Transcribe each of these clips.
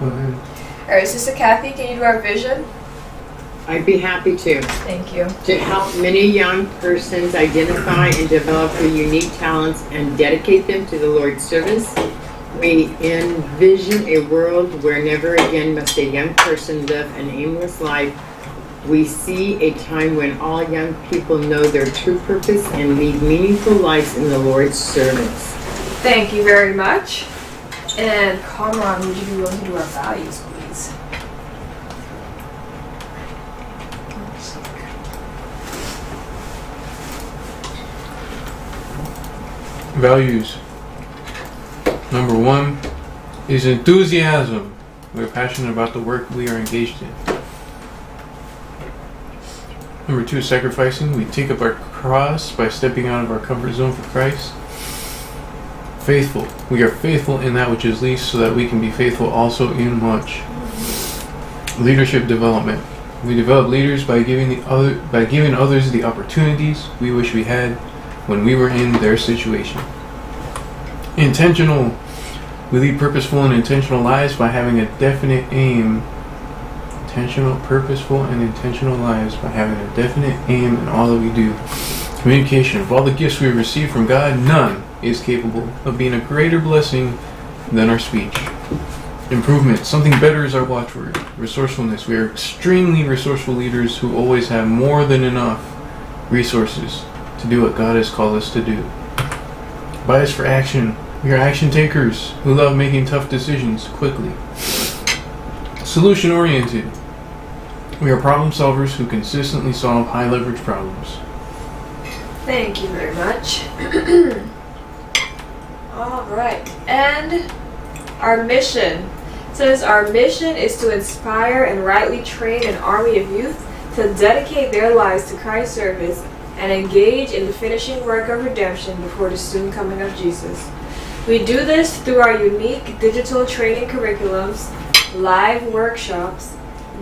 Go ahead. All right, Sister Kathy, can you do our vision? I'd be happy to. Thank you. To help many young persons identify and develop their unique talents and dedicate them to the Lord's service, we envision a world where never again must a young person live an aimless life. We see a time when all young people know their true purpose and lead meaningful lives in the Lord's service. Thank you very much. And Kamran, would you be willing to do our values, please? Values. Number 1 is enthusiasm. We're passionate about the work we are engaged in. Number 2 is sacrificing. We take up our cross by stepping out of our comfort zone for Christ. Faithful. We are faithful in that which is least so that we can be faithful also in much. Leadership development. We develop leaders by giving others the opportunities we wish we had when we were in their situation. Intentional. We lead purposeful and intentional lives by having a definite aim. Purposeful, and intentional lives by having a definite aim in all that we do. Communication. Of all the gifts we receive from God, none is capable of being a greater blessing than our speech. Improvement. Something better is our watchword. Resourcefulness. We are extremely resourceful leaders who always have more than enough resources to do what God has called us to do. Bias for action. We are action takers who love making tough decisions quickly. Solution oriented. We are problem solvers who consistently solve high leverage problems. Thank you very much. All right. And our mission. It says our mission is to inspire and rightly train an army of youth to dedicate their lives to Christ's service and engage in the finishing work of redemption before the soon coming of Jesus. We do this through our unique digital training curriculums, live workshops,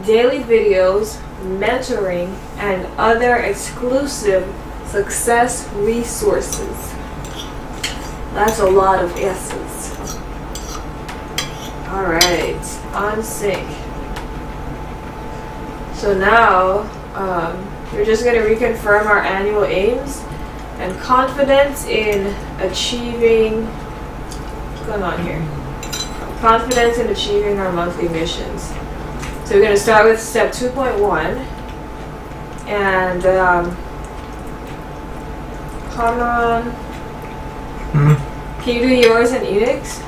daily videos, mentoring, and other exclusive success resources. That's a lot of S's. Alright, on sync. So now, we're just going to reconfirm our annual aims and confidence in achieving, what's going on here? Confidence in achieving our monthly missions. So we're going to start with step 2.1. And, Kamran, can you do yours in Enix?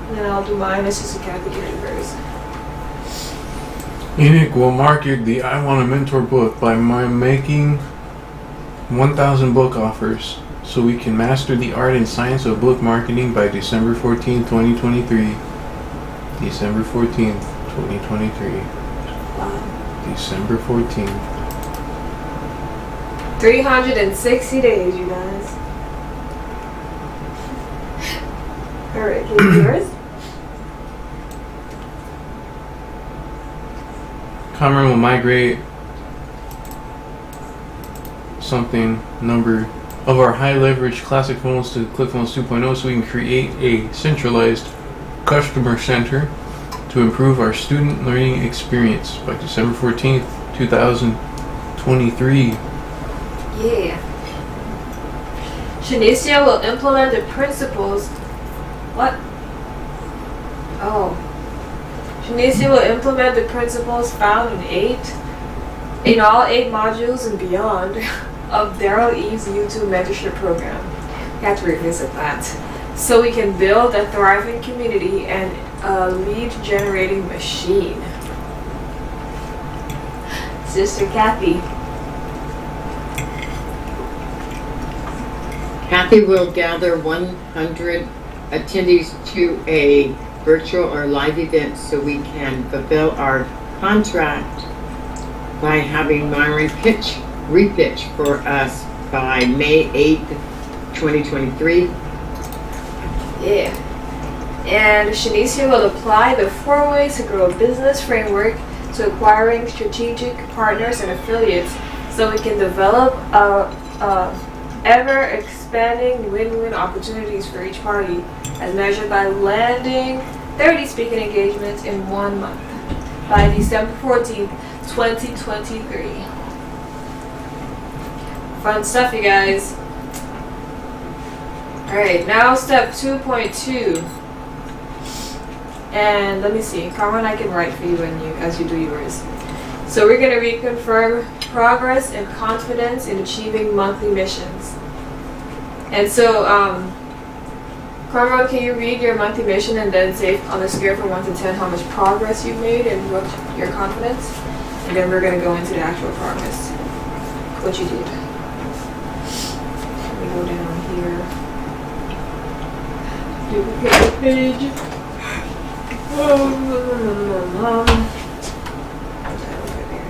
And then I'll do mine. It's just a Kathy universe. Enoch will market the I Want a Mentor book by making 1,000 book offers so we can master the art and science of book marketing by December 14th, 2023. December 14th, 2023. Wow. December 14th. 360 days, you guys. Alright, can you do yours? Cameron will migrate number of our high leverage classic phones to ClickPhones 2.0 so we can create a centralized customer center to improve our student learning experience by December 14th, 2023. Yeah. Shanicia will implement the principles. What? Oh. Shanicia will implement the principles found in all 8 modules and beyond of Daryl Eve's YouTube mentorship program. We have to revisit that. So we can build a thriving community and a lead generating machine. Sister Kathy. Kathy will gather 100 attendees to a virtual or live event so we can fulfill our contract by having Myron repitch for us by May 8th, 2023. Yeah. And Shanicia will apply the 4 ways to grow a business framework to acquiring strategic partners and affiliates so we can develop ever expanding win-win opportunities for each party as measured by landing 30 speaking engagements in 1 month by December 14th, 2023. Fun stuff, you guys. Alright, now step 2.2. And let me see. Carmen, I can write for you as you do yours. So we're going to reconfirm progress and confidence in achieving monthly missions. And so, Carmen, can you read your monthly mission and then say on a scale from 1 to 10 how much progress you've made and what your confidence? And then we're going to go into the actual progress. What you did. Let me go down here. Duplicate the page.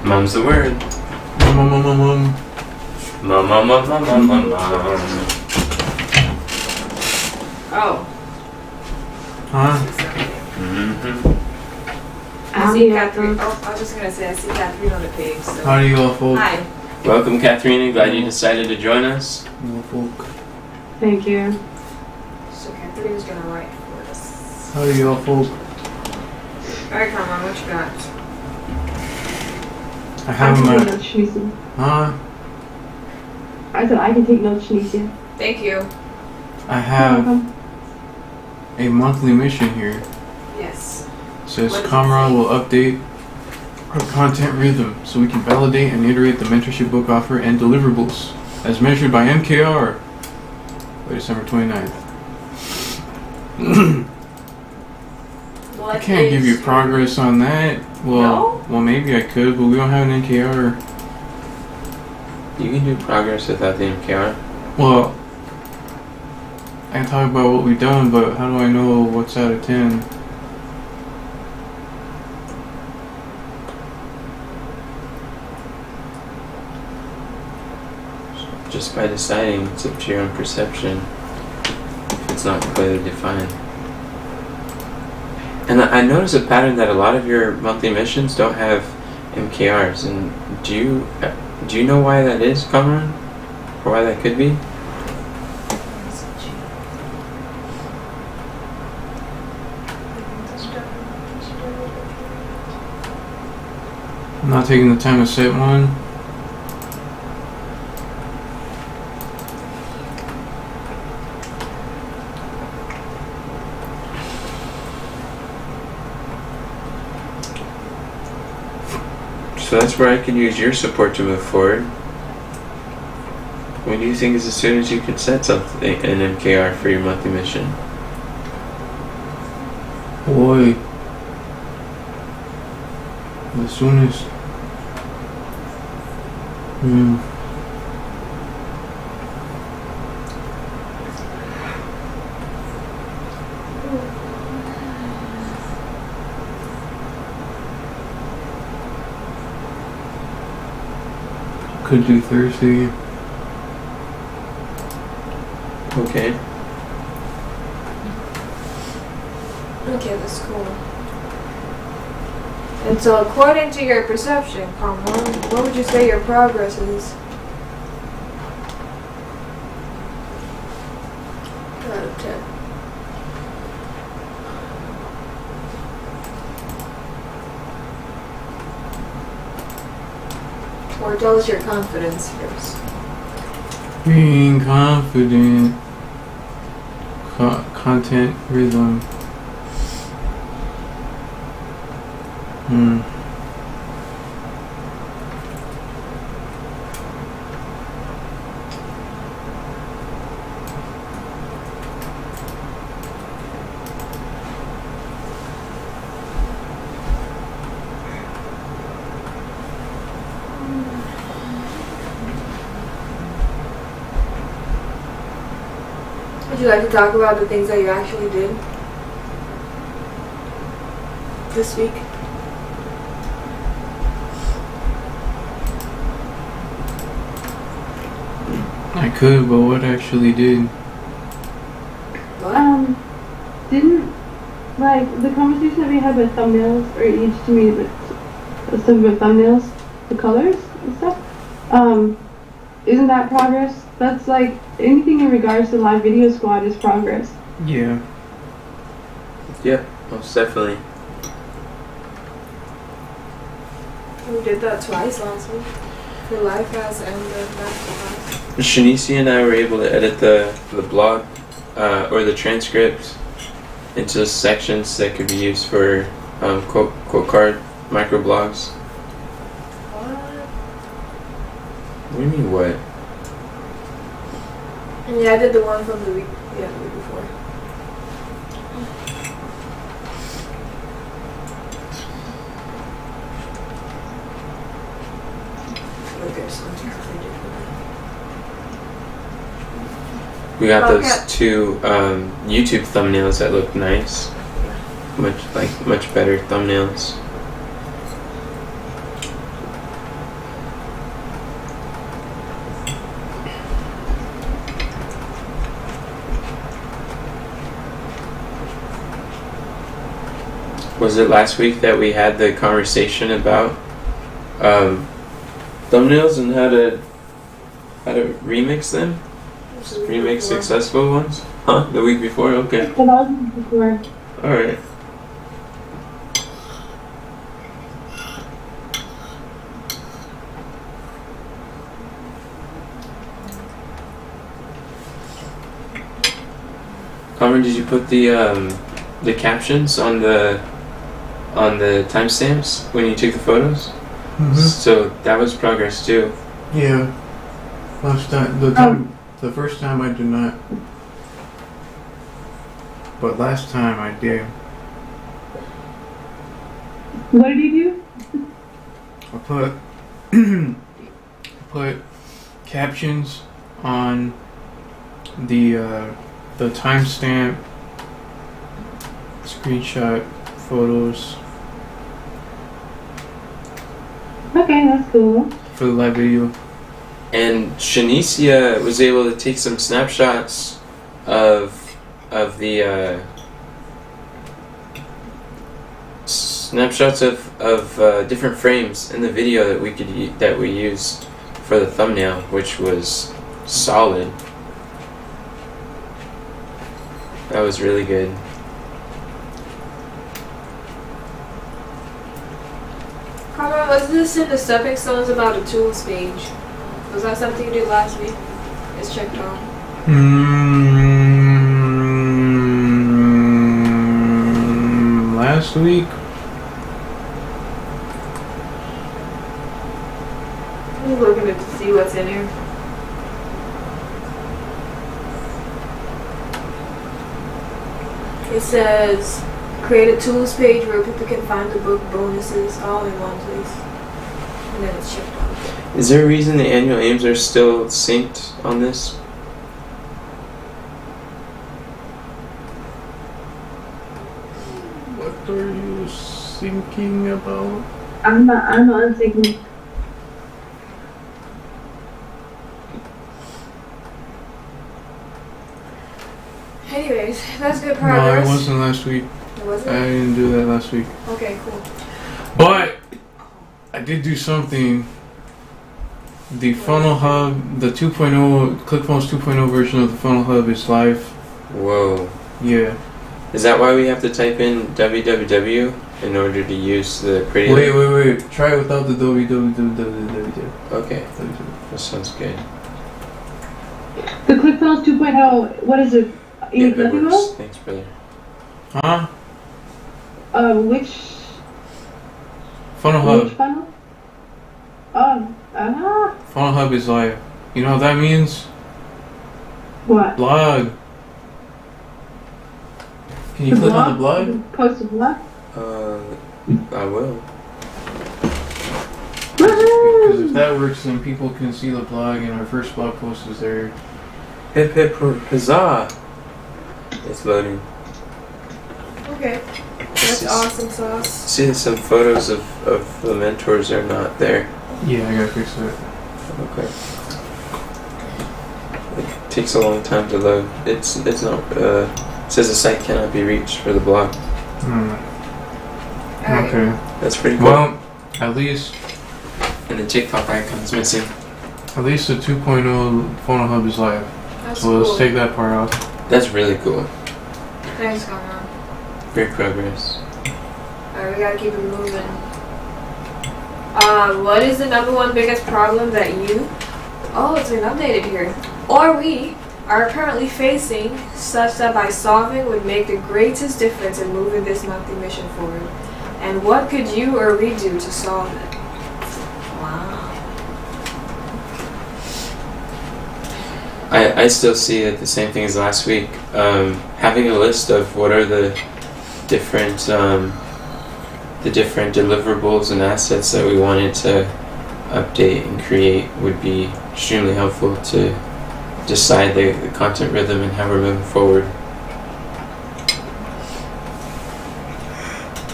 Mum's the word. Mum. Mum. Oh. Huh? I see Catherine. Oh, I was just going to say I see Catherine on the page. So. How do you all folk? Hi. Welcome, Katharina. Glad you decided to join us. You all folk. Thank you. So Catherine's going to write for us. How do you all folk? Alright, Carmen, what you got? I have can take my. notes, Shanicia. Huh? I said I can take notes, Shanicia. Thank you. I have a monthly mission here. Yes. It says What does it Kamran say? will update our content rhythm so we can validate and iterate the mentorship book offer and deliverables as measured by MKR by December 29th. I can't give you progress on that. Well, maybe I could, but we don't have an NKR. You can do progress without the MKR. Well, I can talk about what we've done, but how do I know what's out of 10? Just by deciding, it's up to your own perception. If it's not clearly defined. And I notice a pattern that a lot of your monthly missions don't have MKRs. And do you know why that is, Kamran? Or why that could be? I'm not taking the time to set one. So that's where I can use your support to move forward. When do you think is as soon as you can set something, an MKR for your monthly mission? Boy. The soonest. Could do Thursday. Okay. Okay, that's cool. And so, according to your perception, Carmen, what would you say your progress is? Out of 10. Or tell us your confidence first. Being confident. Content rhythm. Would you like to talk about the things that you actually did this week? I could, but what actually did? What? Didn't like the conversation that we had with thumbnails, or each to me with some of the thumbnails, the colors and stuff. Isn't that progress? That's like anything in regards to live video squad is progress. Yeah. Yep, most definitely. We did that twice last week. The life house and the masterclass. Shanice and I were able to edit the blog or the transcript into sections that could be used for quote card microblogs. What? What do you mean what? Yeah, I did the one from the week. Yeah, the week before. Okay, something completely different. We got Okay. those two YouTube thumbnails that look nice. Much better thumbnails. Was it last week that we had the conversation about thumbnails and how to remix them? This is the week Remix before. successful ones? Huh? The week before? Okay. So that was before. Alright. Cameron, did you put the captions on the timestamps when you took the photos? Mm-hmm. So that was progress too. Yeah. The first time I did not. But last time I did. What did you do? I put captions on the timestamp, screenshot, photos Okay, that's cool. for the live video. And Shanicia was able to take some snapshots of the different frames in the video that we used for the thumbnail, which was solid. That was really good. Carmen, was this in the stepping stones about the tools page? Was that something you did last week? It's checked on. Last week? I'm looking to see what's in here. It says, create a tools page where people can find the book bonuses all in one place. And then it's checked on. Is there a reason the annual aims are still synced on this? What are you thinking about? I'm not thinking. Anyways, that's good No, progress. it wasn't last week. It wasn't? I didn't do that last week. Okay, cool. But I did do something. The Funnel Hub, the 2.0, ClickFunnels 2.0 version of the Funnel Hub is live. Whoa. Yeah. Is that why we have to type in www in order to use the pretty... Wait. Try it without the www. Okay, that sounds good. The ClickFunnels 2.0, what is it? Yeah, In that nothing works. else? Thanks, brother. Huh? Which Funnel Hub. funnel? Funnel Hub is live. You know what that means? What? Blog. Can you click on the blog? Post a blog? I will. Because if that works, then people can see the blog, and our first blog post is there. Hip hip huzzah! It's loading. Okay. That's awesome sauce. See that some photos of the mentors are not there. Yeah, I gotta fix that. Okay. It takes a long time to load. It's not. It says the site cannot be reached for the blog. Alright. Okay. That's pretty cool. Well, at least And the TikTok icon's missing. the 2.0 Funnel Hub is live. That's So cool. let's take that part off. That's really cool. Thanks, Conrad. Great progress. Alright, we gotta keep it moving. What is the number one biggest problem that you, oh, it's been updated here, or we are currently facing, such that by solving would make the greatest difference in moving this monthly mission forward? And what could you or we do to solve it? Wow. I still see it the same thing as last week. Having a list of what are the different deliverables and assets that we wanted to update and create would be extremely helpful to decide the content rhythm and how we're moving forward.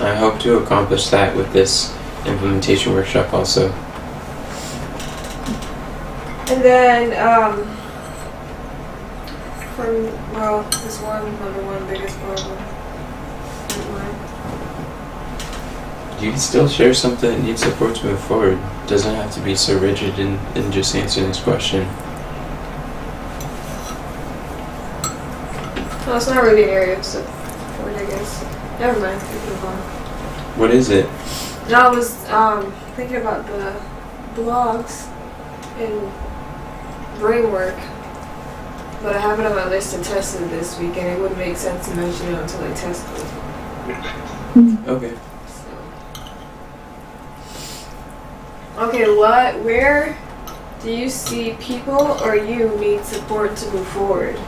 I hope to accomplish that with this implementation workshop also. And then, this number one biggest problem. You can still share something that needs support to move forward. It doesn't have to be so rigid in just answering this question. Well, it's not really an area of support, I guess. Never mind, we can move on. What is it? No, I was thinking about the blogs in brainwork, but I have it on my list to test it this week, and it wouldn't make sense to mention it until I test it. Okay. Okay, where do you see people or you need support to move forward?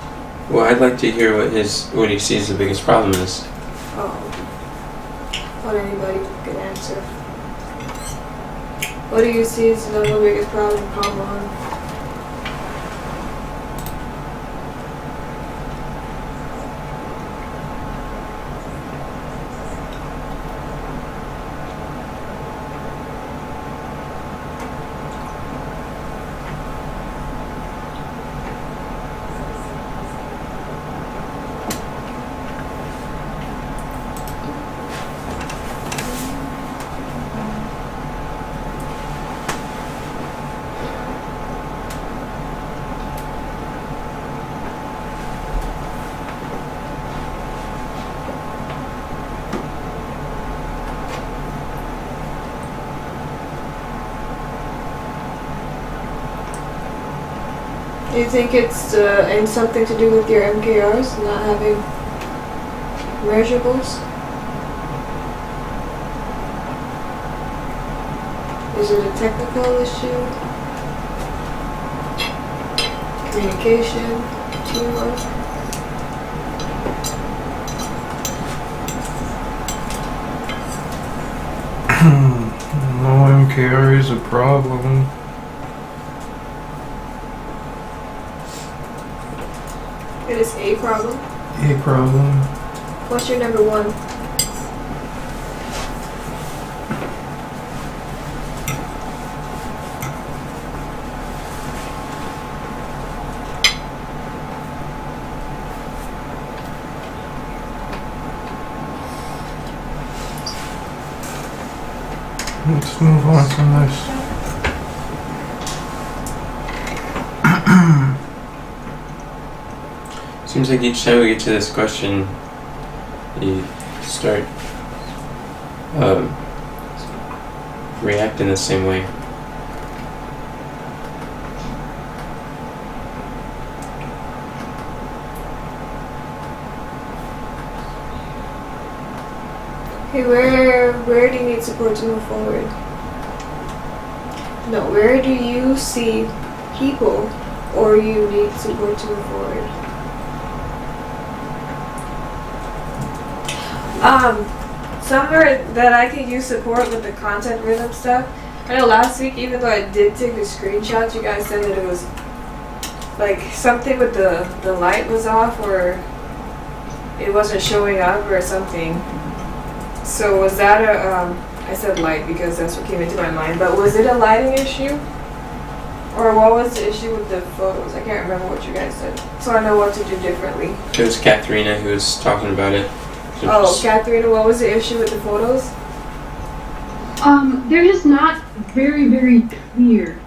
Well, I'd like to hear what he sees the biggest problem is. Oh. What anybody can answer. What do you see as the number biggest problem? Come on. Do you think it's and something to do with your MKRs, not having measurables? Is it a technical issue? Communication? Teamwork? No MKR is a problem. It is a problem. A problem. What's your number one? Let's move on from this. Seems like each time we get to this question, you start reacting the same way. Okay, where do you need support to move forward? No, where do you see people or you need support to move forward? Somewhere that I could use support with the content rhythm stuff. I know last week, even though I did take the screenshots, you guys said that it was like something with the light was off or it wasn't showing up or something. So was that I said light because that's what came into my mind, but was it a lighting issue? Or what was the issue with the photos? I can't remember what you guys said. So I know what to do differently. It was Katharina who was talking about it. Oh, Katharina, what was the issue with the photos? They're just not very, very clear.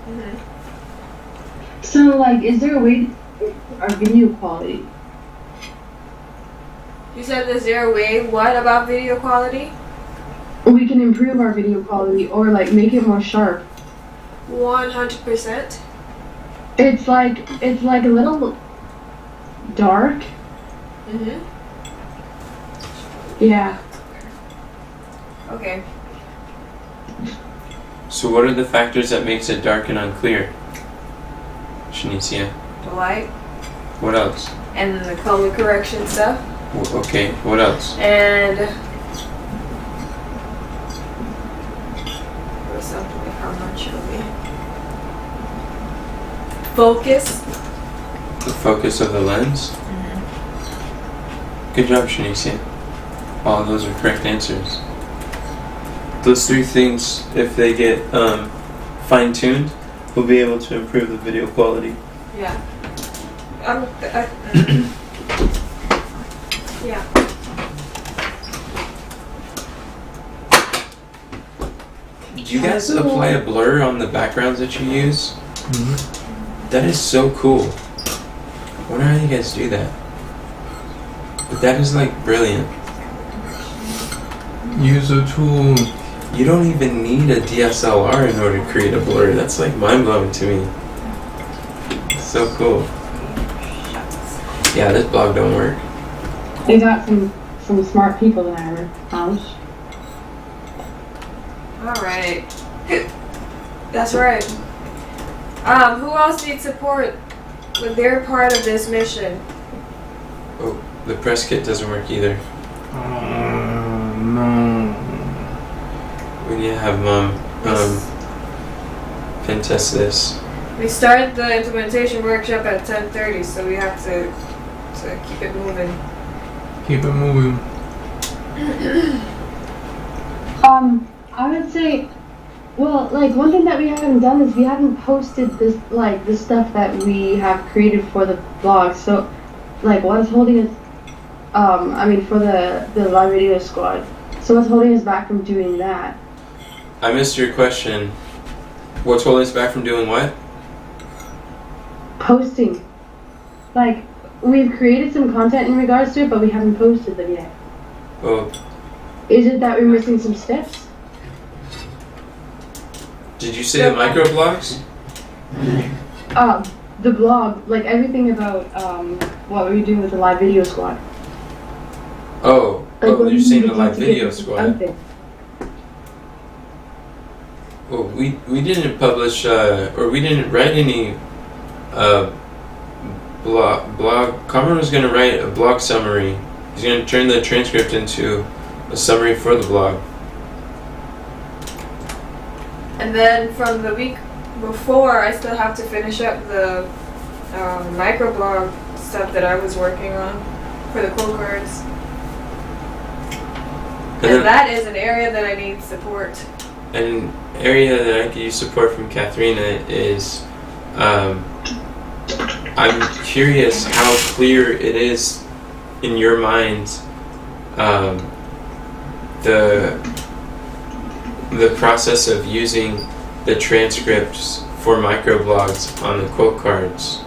Mm-hmm. So, like, is there a way to our video quality? You said is there a way? What about video quality? We can improve our video quality or like make it more sharp. 100%. It's like a little dark. Mhm. Yeah. Okay. So what are the factors that makes it dark and unclear? Shanicia. The light What else? and the color correction stuff. Okay, what else? And or something like how much it'll be. Focus. The focus of the lens? Good job, Shanicia. All those are correct answers. Those three things, if they get fine-tuned, will be able to improve the video quality. Yeah. Yeah. Do you guys apply a blur on the backgrounds that you use? Mm-hmm. That is so cool. I wonder how you guys do that. But that is like brilliant. Use a tool. You don't even need a DSLR in order to create a blur. That's like mind-blowing to me. It's so cool. Yeah, this blog don't work. They got some smart people in our house. Alright. That's right. Who else needs support with their part of this mission? Oh, the press kit doesn't work either. No. We need to have Mom pen test this. We started the implementation workshop at 10:30, so we have to keep it moving. Keep it moving. I would say, well, like one thing that we haven't done is we haven't posted this, like the stuff that we have created for the blog. So, like, what is holding us? For the live video squad. So what's holding us back from doing that? I missed your question. What's holding us back from doing what? Posting. Like, we've created some content in regards to it, but we haven't posted them yet. Oh, Is it that we're missing some steps? did you say the microblogs? The blog, like everything about what we're doing with the live video squad. Oh, Like, what you're we saying need the to live do to video get this squad. out there. Well, we didn't publish or we didn't write any blog. Cameron was going to write a blog summary. He's going to turn the transcript into a summary for the blog. And then from the week before, I still have to finish up the microblog stuff that I was working on for the quote cards. And that is an area that I need support. An area that I could use support from Katharina is I'm curious how clear it is in your mind the process of using the transcripts for microblogs on the quote cards.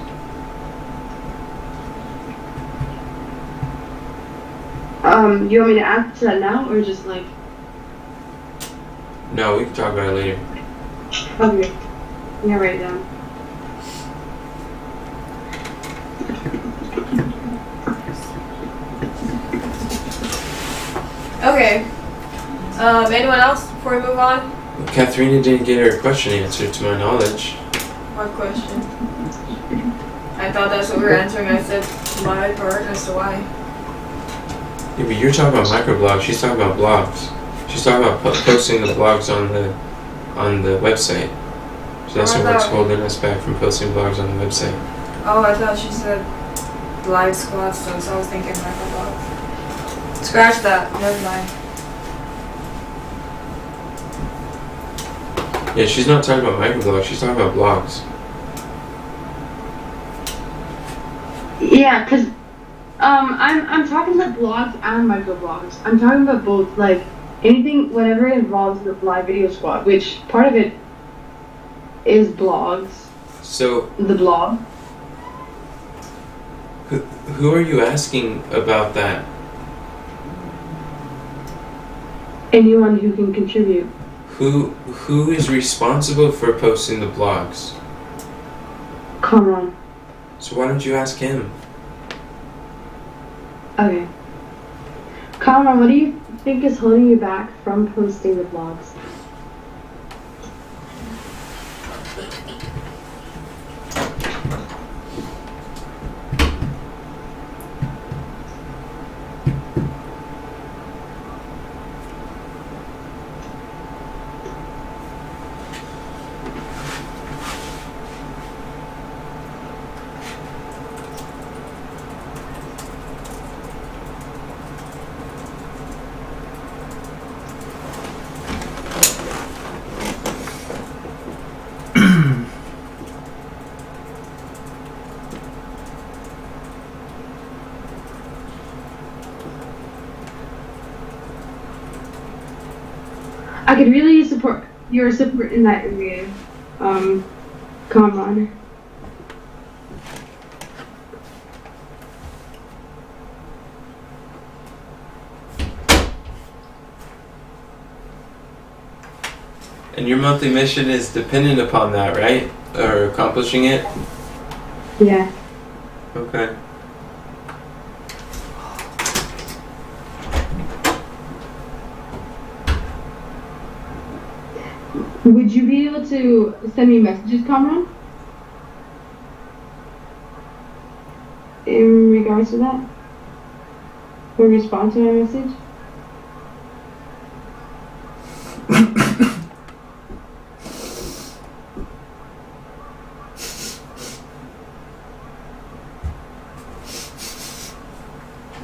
You want me to answer that now, or just like? No, we can talk about it later. Okay. Yeah, write it down. Okay. Anyone else before we move on? Katharina didn't get her question answered, to my knowledge. What question? I thought that's what we were answering. I said my part as to why. Yeah, but you're talking about microblogs. She's talking about blogs. She's talking about posting the blogs on the website. So that's what's holding us back from posting blogs on the website. Oh, I thought she said live squad stuff, so I was thinking microblog. Scratch that. Never mind. Yeah, she's not talking about microblogs. She's talking about blogs. Yeah, cause I'm talking about blogs and microblogs. I'm talking about both, like anything, whatever involves the live video squad, which part of it is blogs. So The blog. who are you asking about that? Anyone who can contribute. Who is responsible for posting the blogs? Kamran. So why don't you ask him? Okay. Kamran, what do you think is holding you back from posting the blogs? I could really use your support in that area, Kamran. And your monthly mission is dependent upon that, right? Or accomplishing it? Yeah. Okay. Would you be able to send me messages, Kamran? In regards to that? Or respond to my message?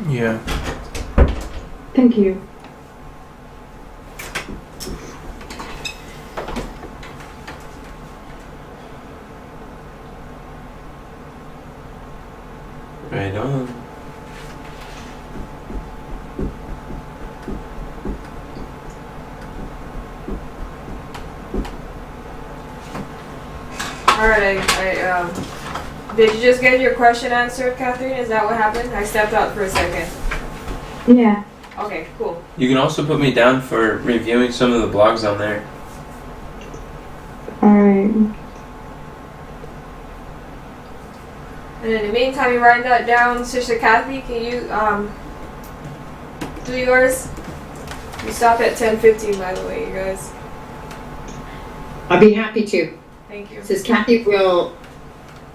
Yeah. Thank you. Right on. Alright, did you just get your question answered, Catherine? Is that what happened? I stepped out for a second. Yeah. Okay, cool. You can also put me down for reviewing some of the blogs on there. Alright. And in the meantime, you write that down, Sister Kathy. Can you do yours? You stop at 10:15, by the way, you guys. I'll be happy to. Thank you. It says Kathy will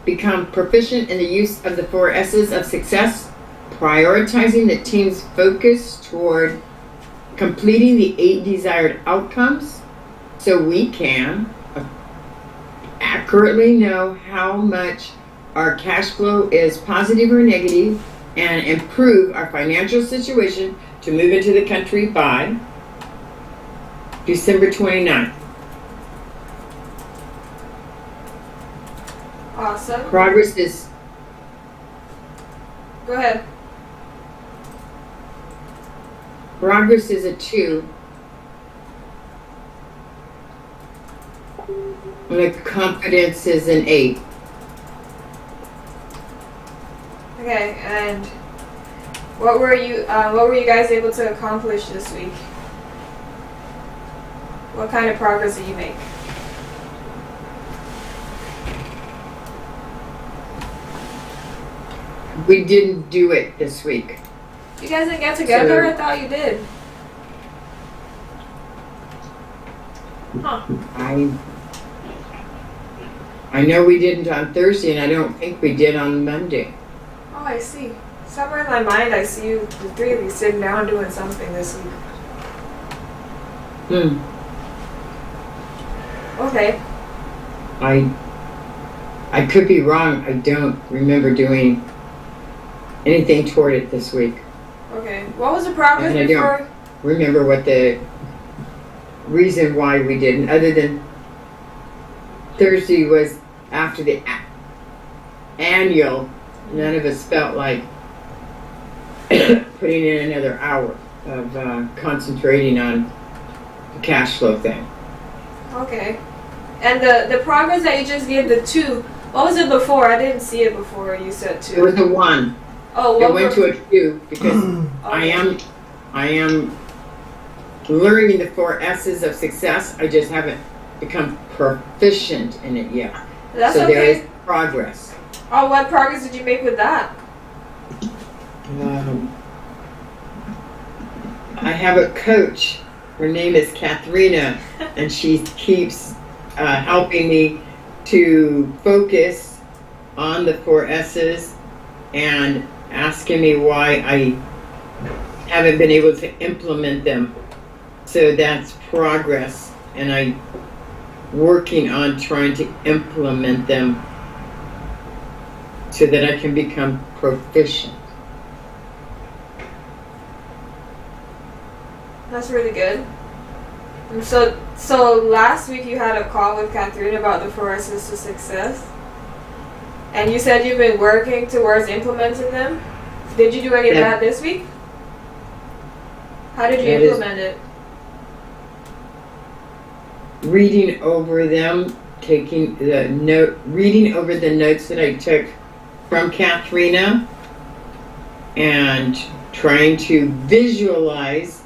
become proficient in the use of the 4 S's of success, prioritizing the team's focus toward completing the 8 desired outcomes so we can accurately know how much our cash flow is positive or negative and improve our financial situation to move into the country by December 29th. Awesome. Progress is Go ahead. a 2. And the confidence is an 8. Okay, and what were you guys able to accomplish this week? What kind of progress did you make? We didn't do it this week. You guys didn't get together? So- I thought you did. Huh. I know we didn't on Thursday, and I don't think we did on Monday. Oh, I see. Somewhere in my mind, I see you, the 3 of you, sitting down doing something this week. Okay. I could be wrong. I don't remember doing anything toward it this week. Okay. What was the progress And I before? Remember what the reason why we didn't, other than Thursday was after the annual. None of us felt like putting in another hour of concentrating on the cash flow thing. Okay. And the progress that you just gave, the 2, what was it before? I didn't see it before you said 2. It was a 1. Oh, It what went to a 2 because okay. I am learning the 4 S's of success. I just haven't become proficient in it yet. That's so okay. there is progress. Oh, what progress did you make with that? I have a coach. Her name is Katharina, and she keeps helping me to focus on the 4 S's and asking me why I haven't been able to implement them. So that's progress, and I'm working on trying to implement them so that I can become proficient. That's really good. And so last week you had a call with Catherine about the 4 S's to success. And you said you've been working towards implementing them. Did you do any of that this week? How did you implement it? Reading over them, reading over the notes that I took from Katharina, and trying to visualize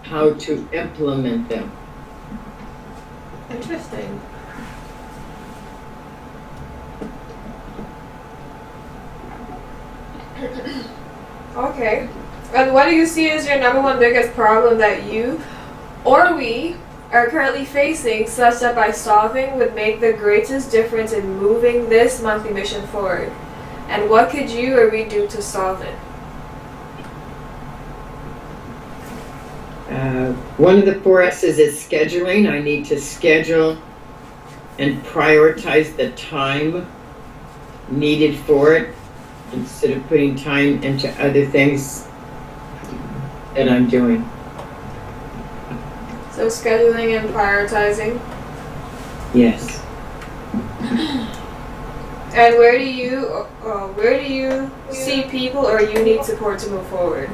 how to implement them. Interesting. Okay. And what do you see as your number one biggest problem that you or we are currently facing, such that by solving would make the greatest difference in moving this monthly mission forward? And what could you or we do to solve it? One of the 4 S's is scheduling. I need to schedule and prioritize the time needed for it instead of putting time into other things that I'm doing. So scheduling and prioritizing. Yes. And where do you see people or you need support to move forward?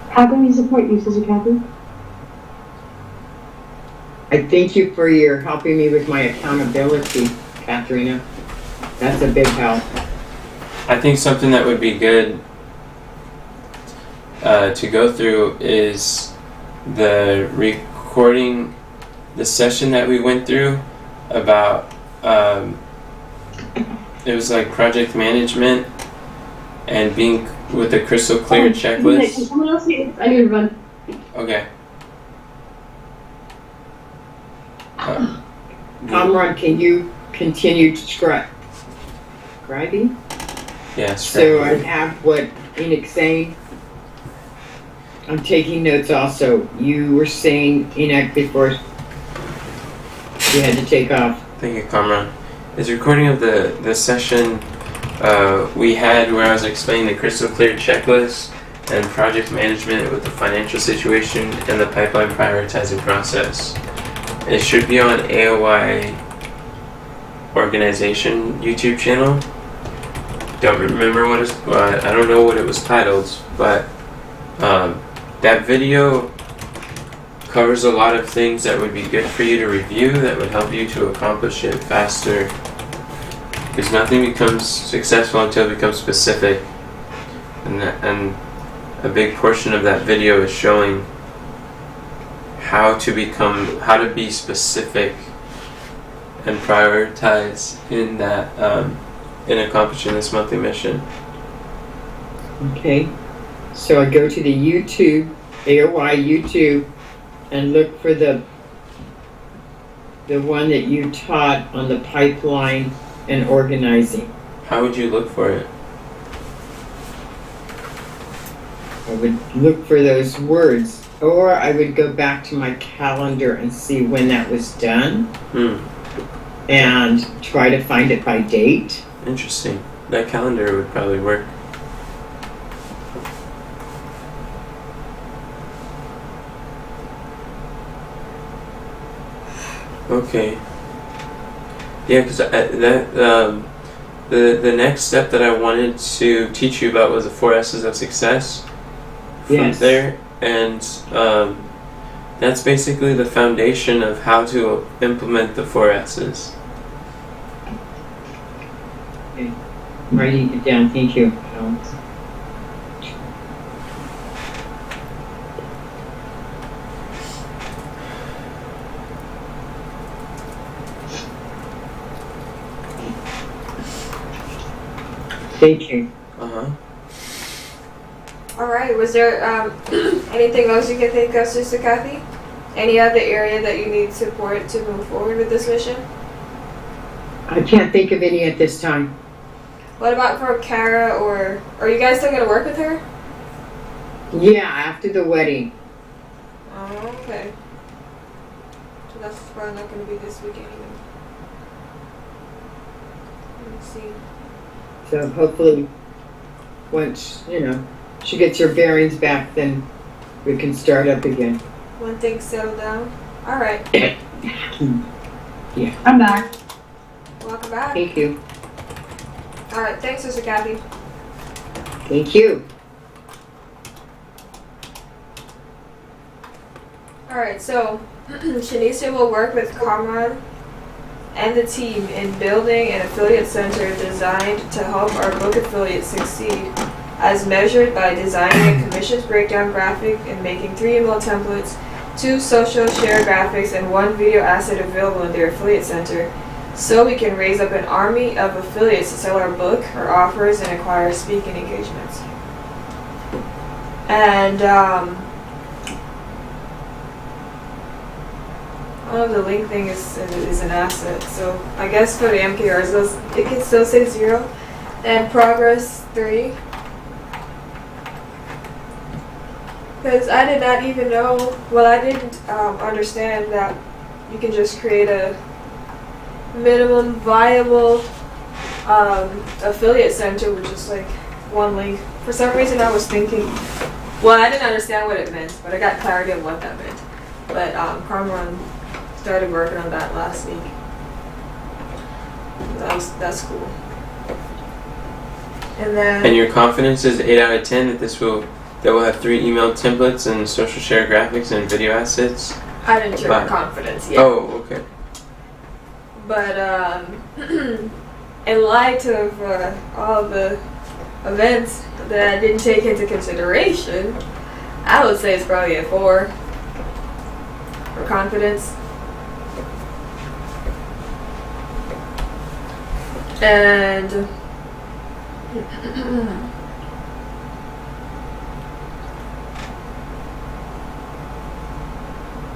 How can we support you, Sister Kathy? I thank you for your helping me with my accountability, Katharina. That's a big help. I think something that would be good to go through is the recording, the session that we went through about, it was like project management and being with a crystal clear checklist. Can someone else see it? I need to run. Okay. Kamran, can you continue describing? Yes. So I have what Enoch's saying. I'm taking notes also. You were saying, Enoch, before you had to take off. Thank you, Kamran. Is a recording of the session we had where I was explaining the crystal clear checklist and project management with the financial situation and the pipeline prioritizing process. It should be on AOI organization YouTube channel. Don't remember I don't know what it was titled, but that video covers a lot of things that would be good for you to review, that would help you to accomplish it faster. Because nothing becomes successful until it becomes specific, and a big portion of that video is showing how to be specific and prioritize in that in accomplishing this monthly mission. Okay. So I go to the YouTube, AOI YouTube, and look for the one that you taught on the pipeline and organizing. How would you look for it? I would look for those words, or I would go back to my calendar and see when that was done, and try to find it by date. Interesting. That calendar would probably work. Okay. Yeah, because the next step that I wanted to teach you about was the 4 S's of success. From there, and that's basically the foundation of how to implement the 4 S's. Okay. Writing it down. Thank you. Thank you. All right. Was there anything else you can think of, Sister Kathy? Any other area that you need support to move forward with this mission? I can't think of any at this time. What about for Kara, or are you guys still gonna work with her? Yeah, after the wedding. Oh, okay. So that's probably not gonna be this week anyway. Let's see. So hopefully, once, she gets her bearings back, then we can start up again. When things settle down. All right. I'm back. Welcome back. Thank you. All right. Thanks, Sister Kathy. Thank you. All right. So Shanicia will work with Kamran and the team in building an affiliate center designed to help our book affiliates succeed, as measured by designing a commissions breakdown graphic and making 3 email templates, 2 social share graphics, and 1 video asset available in their affiliate center, so we can raise up an army of affiliates to sell our book, our offers, and acquire speaking engagements. And the link thing is an asset, so I guess for the MKRs it can still say 0, and progress 3. Because I did not even know, I didn't understand that you can just create a minimum viable affiliate center with just like 1 link. For some reason I was thinking, I didn't understand what it meant, but I got clarity on what that meant. But Carmen started working on that last week. That's cool. And then... And your confidence is 8 out of 10 that that will have 3 email templates and social share graphics and video assets? I didn't check my confidence yet. Oh, okay. But in light of all the events that I didn't take into consideration, I would say it's probably a 4 for confidence. And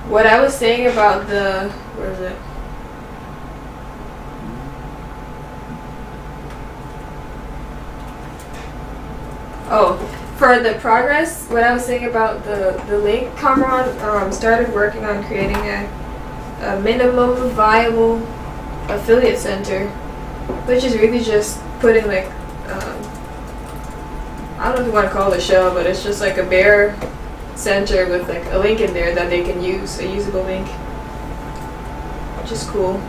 what I was saying about where is it? Oh, for the progress, what I was saying about the link, Kamran started working on creating a minimum viable affiliate center, which is really just putting like, I don't know if you want to call it a shell, but it's just like a bare center with like a link in there that they can use, a usable link, which is cool.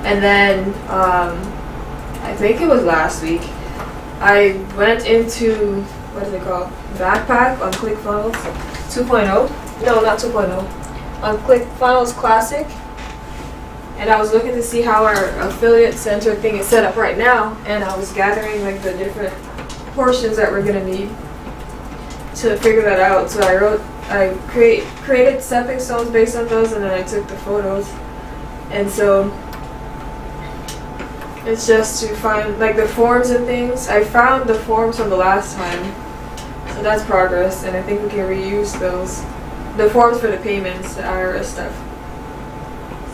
And then, I think it was last week, I went into, what is it called? Backpack on ClickFunnels 2.0. No, not 2.0. On ClickFunnels Classic. And I was looking to see how our affiliate center thing is set up right now. And I was gathering like the different portions that we're going to need to figure that out. So I created stepping stones based on those, and then I took the photos. And so it's just to find like the forms and things. I found the forms from the last time, so that's progress, and I think we can reuse those. The forms for the payments, the IRS stuff.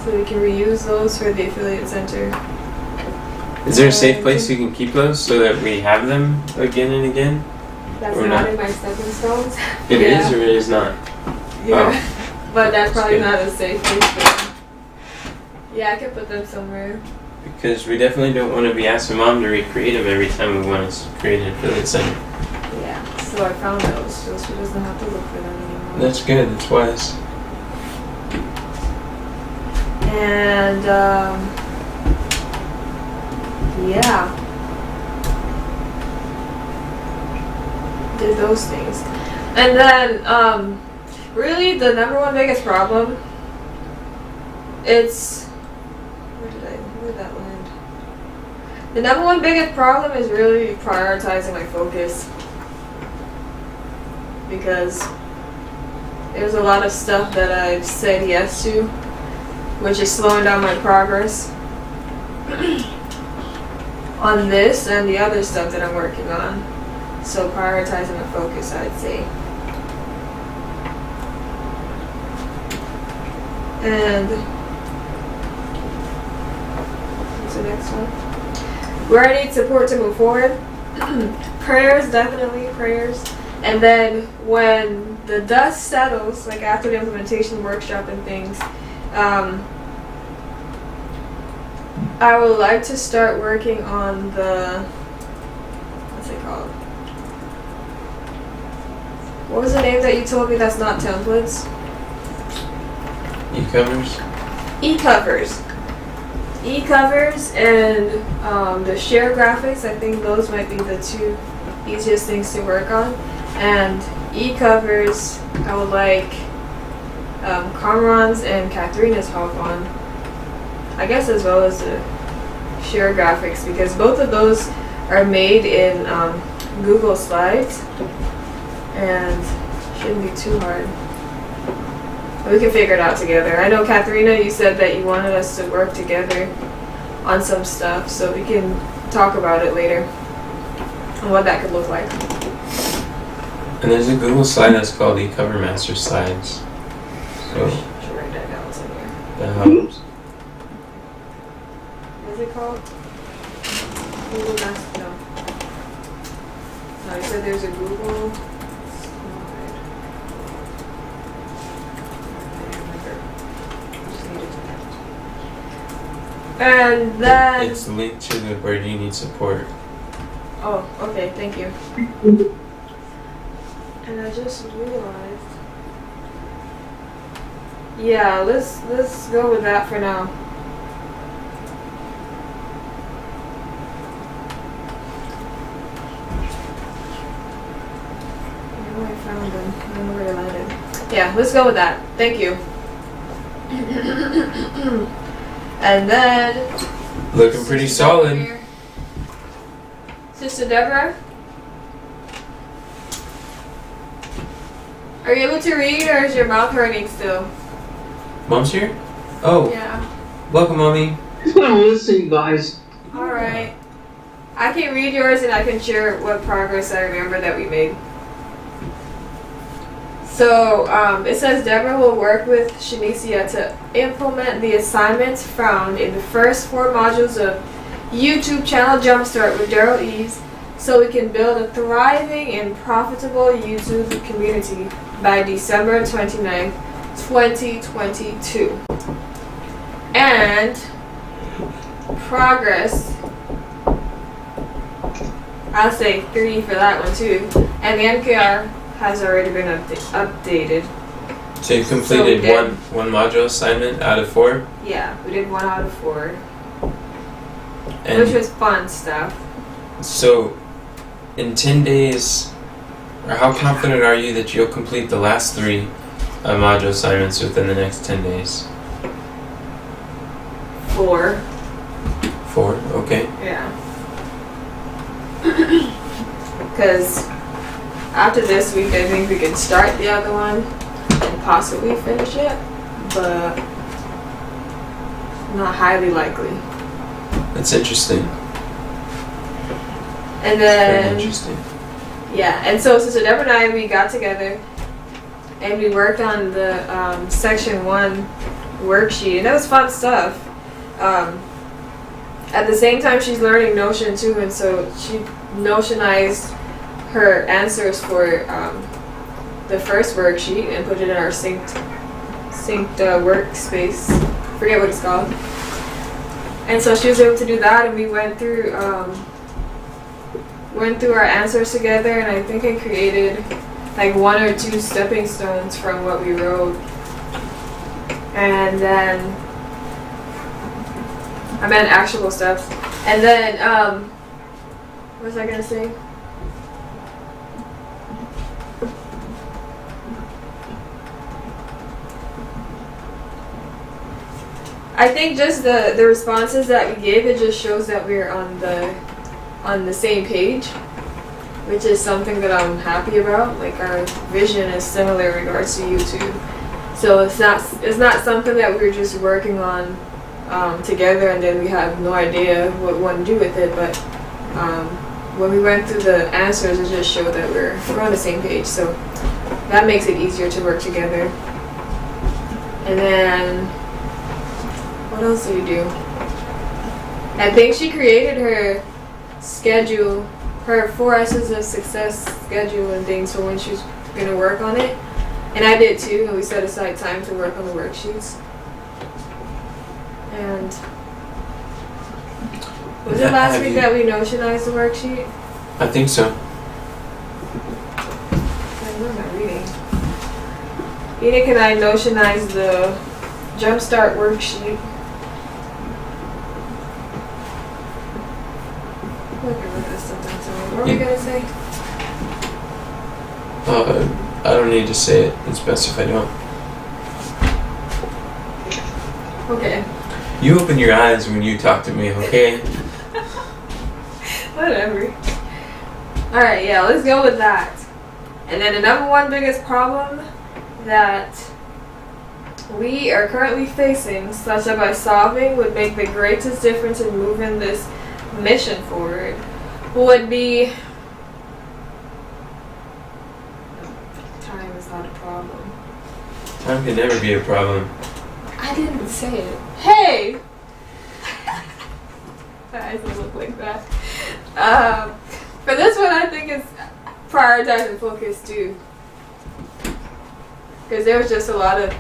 So we can reuse those for the affiliate center. Is there a safe place you can keep those so that we have them again and again? That's or not in my stepping stones. It is or it is not? Yeah, but that's probably good. not a safe place for them. Yeah, I could put them somewhere. Because we definitely don't want to be asking Mom to recreate them every time we want to create an affiliate center. Yeah, so I found those, so she doesn't have to look for them anymore. That's good, that's wise. And, yeah. Did those things. And then, really the number one biggest problem, it's, where did that land? The number one biggest problem is really prioritizing my focus. Because there's a lot of stuff that I've said yes to, which is slowing down my progress. on this and the other stuff that I'm working on. So prioritizing the focus, I'd say. And what's the next one? Where I need support to move forward. Prayers, definitely prayers. And then when the dust settles, like after the implementation workshop and things, I would like to start working on the, what's it called? What was the name that you told me that's not templates? E-covers? E-covers. E-covers and the share graphics. I think those might be the two easiest things to work on. And e-covers, I would like Kamran's and Katharina's help on, I guess, as well as the share graphics, because both of those are made in Google Slides and shouldn't be too hard. We can figure it out together. I know, Katharina, you said that you wanted us to work together on some stuff, so we can talk about it later and what that could look like. And there's a Google slide that's called eCover Master Slides. So Should write that down somewhere. that helps. What's it called? Google Master. No. No, you said there's a Google slide. And then. It's linked to the where you need support. Oh, okay, thank you. And I just realized. Yeah, let's go with that for now. I know I found them. I don't know where they landed. Yeah, let's go with that. Thank you. And then Looking pretty solid. Sister Deborah, are you able to read, or is your mouth hurting still? Mom's here? Oh, Yeah. welcome, Mommy. I'm listening, guys. Alright. I can read yours and I can share what progress I remember that we made. So, it says Deborah will work with Shanicia to implement the assignments found in the first 4 modules of YouTube channel Jumpstart with Daryl Eves, so we can build a thriving and profitable YouTube community by December 29th, 2022. And progress, I'll say 3 for that one too. And the NKR has already been updated. So you completed one module assignment out of 4? Yeah, we did 1 out of 4, And which was fun stuff. so in 10 days, or how confident are you that you'll complete the last 3 module assignments within the next 10 days? 4. 4? Okay. Yeah. Because after this week, I think we can start the other one and possibly finish it, but not highly likely. That's interesting. And Very then, interesting. yeah, and so Sister Deborah and I, we got together and we worked on the section 1 worksheet, and that was fun stuff. At the same time, she's learning Notion too, and so she Notionized her answers for the first worksheet and put it in our synced workspace. Forget what it's called. And so she was able to do that, and we went through our answers together, and I think I created like 1 or 2 stepping stones from what we wrote. And then I meant actual steps. And then what was I gonna say? I think just the responses that we gave, it just shows that we're on the same page, which is something that I'm happy about. Like, our vision is similar in regards to YouTube, so it's not something that we're just working on together, and then we have no idea what we want to do with it. But when we went through the answers, it just showed that we're on the same page. So that makes it easier to work together. And then, what else do you do? I think she created her schedule, her 4 S's of success schedule and things for when she's going to work on it. And I did too, and we set aside time to work on the worksheets. And was it last week that we notionized the worksheet? I think so. What am I reading? Enoch and I notionized the Jumpstart worksheet. Look at this sometimes. What were we gonna say? I don't need to say it. It's best if I don't. Okay. You open your eyes when you talk to me, okay? Whatever. Alright, yeah, let's go with that. And then the number one biggest problem that we are currently facing, such that by solving would make the greatest difference in moving this mission forward, would be time is not a problem. Time can never be a problem. I didn't say it. Hey! My eyes don't look like that. For this one, I think it's prioritize and focus too. Because there was just a lot of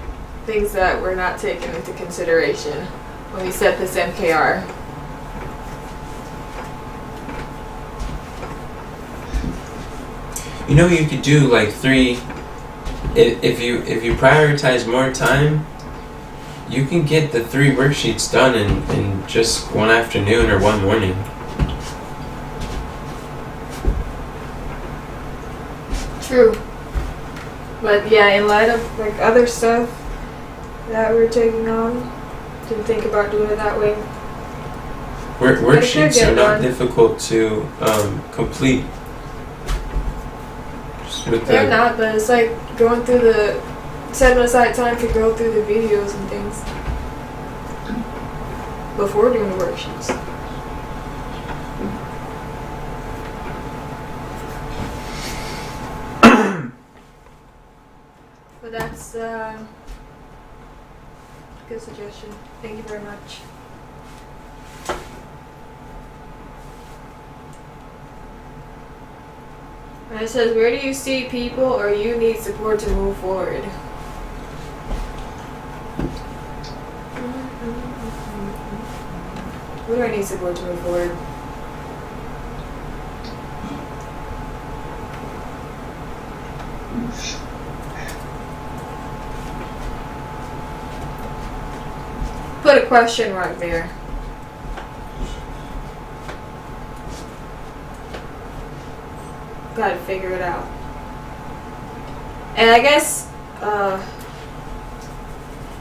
things that were not taken into consideration when we set this MKR. You know, you could do like 3. If you prioritize more time, you can get the 3 worksheets done in just one afternoon or one morning. True. But yeah, in light of like other stuff that we're taking on, didn't think about doing it that way. Worksheets are not difficult to complete. They're not, but it's like going through setting aside time to go through the videos and things before doing the worksheets. But that's a good suggestion. Thank you very much. And it says, where do you see people or you need support to move forward? Where do I need support to move forward? Put a question mark there. Gotta figure it out. And I guess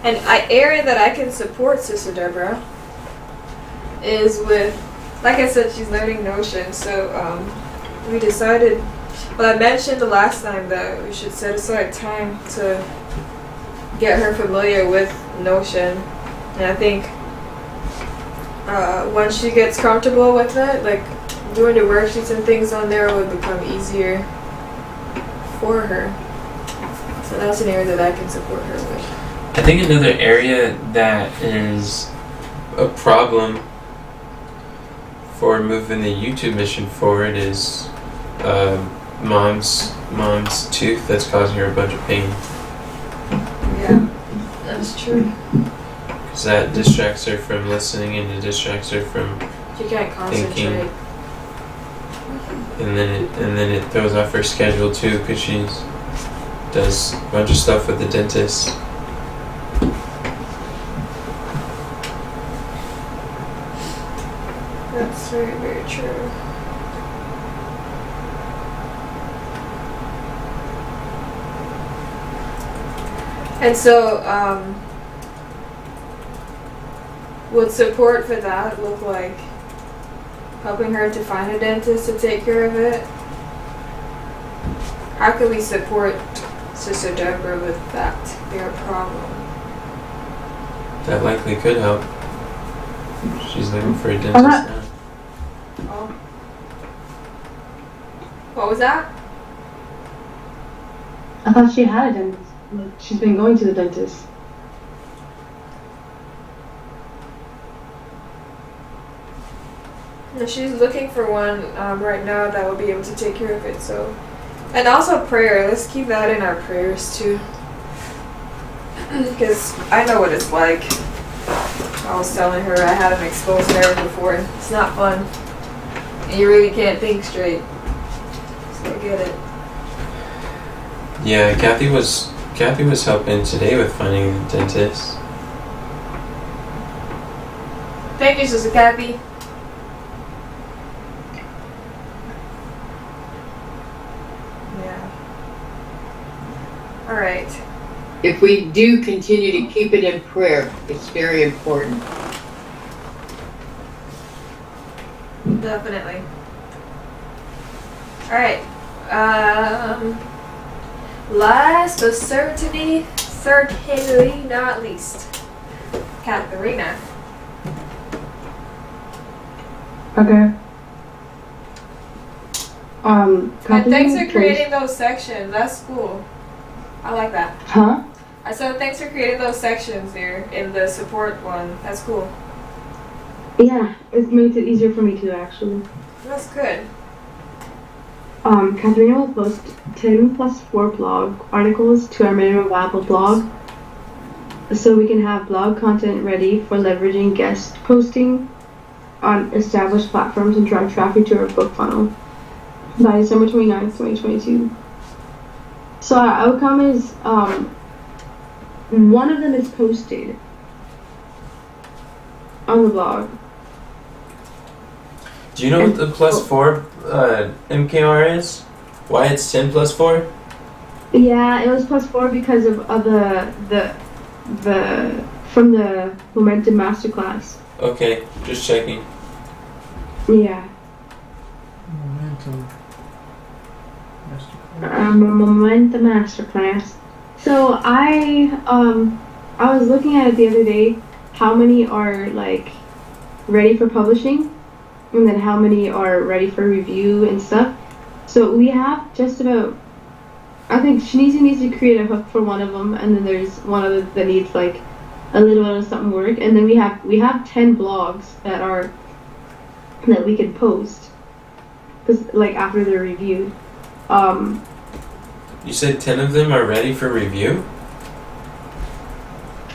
an area that I can support Sister Deborah is with, like I said, she's learning Notion. So we decided, well, I mentioned the last time that we should set aside time to get her familiar with Notion. And I think once she gets comfortable with it, like doing the worksheets and things on there would become easier for her. So that's an area that I can support her with. I think another area that is a problem for moving the YouTube mission forward is mom's tooth that's causing her a bunch of pain. Yeah, that's true. Because that distracts her from listening and it distracts her from She can't concentrate. thinking. And then it throws off her schedule too because she does a bunch of stuff with the dentist. That's very, very true. And so, would support for that look like helping her to find a dentist to take care of it? How can we support Sister Deborah with that, their problem? That likely could help. She's looking for a dentist not- now. Oh. What was that? I thought she had a dentist. Like, she's been going to the dentist. No, she's looking for one right now that will be able to take care of it. So, and also prayer. Let's keep that in our prayers too, because I know what it's like. I was telling her I had an exposed nerve before. It's not fun. And you really can't think straight. So I get it. Yeah, Kathy was helping today with finding a dentist. Thank you, Sister Kathy. Yeah. All right. If we do continue to keep it in prayer, it's very important. Definitely. All right. Last but certainly not least, Katharina. Okay. And thanks for Catherine, creating those sections. That's cool. I like that. Huh? I said thanks for creating those sections there in the support one. That's cool. Yeah, it makes it easier for me too, actually. That's good. Katharina will post 10 plus 4 blog articles to our minimum viable blog, so we can have blog content ready for leveraging guest posting on established platforms and drive traffic to our book funnel by December 29th, 2022. So our outcome is, one of them is posted on the blog. Do you know what the plus 4 MKR is? Why it's 10 plus 4? Yeah, it was plus 4 because of the from the Momentum Masterclass. Okay, just checking. Yeah. Momentum. Momentum Masterclass. So I was looking at it the other day, how many are like ready for publishing, and then how many are ready for review and stuff. So we have just about, I think Shanice needs to create a hook for one of them, and then there's one other that needs like a little bit of something work, and then we have 10 blogs that we could post, cause like after they're reviewed. You said 10 of them are ready for review?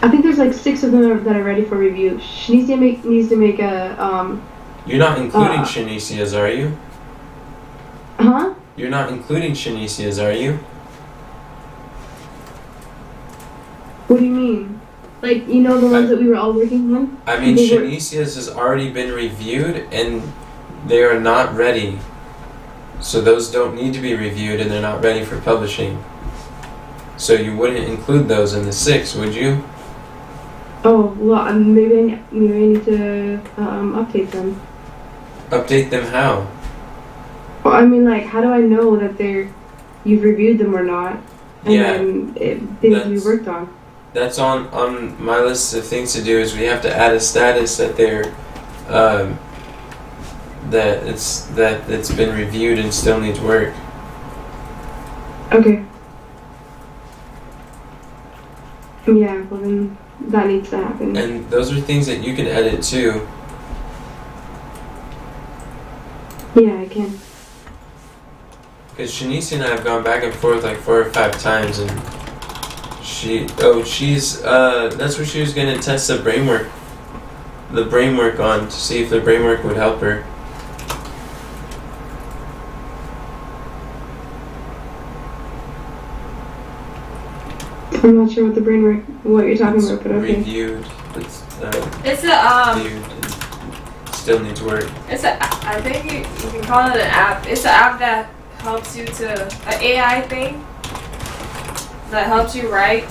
I think there's like 6 of them that are ready for review. Shanice needs to make a You're not including Shanicia's, are you? Huh? You're not including Shanicia's, are you? What do you mean? Like, you know, the ones that we were all working on? I mean, They were- Shanicia's has already been reviewed and they are not ready. So those don't need to be reviewed and they're not ready for publishing. So you wouldn't include those in the 6, would you? Oh, well, maybe I need to update them. Update them how? Well, I mean, like, how do I know that you've reviewed them or not? And Yeah, then they need to be that's- worked on. That's on my list of things to do is we have to add a status that they're that it's been reviewed and still needs work. Okay. Yeah, well then that needs to happen. And those are things that you can edit too. Yeah, I can. Because Shanice and I have gone back and forth like 4 or 5 times, and she's that's what she was gonna test the brainwork on to see if the brainwork would help her. I'm not sure what what you're talking It's about, but okay. reviewed. It's It's a reviewed. And still needs work. I think you can call it an app. It's an app that helps you an AI thing that helps you write,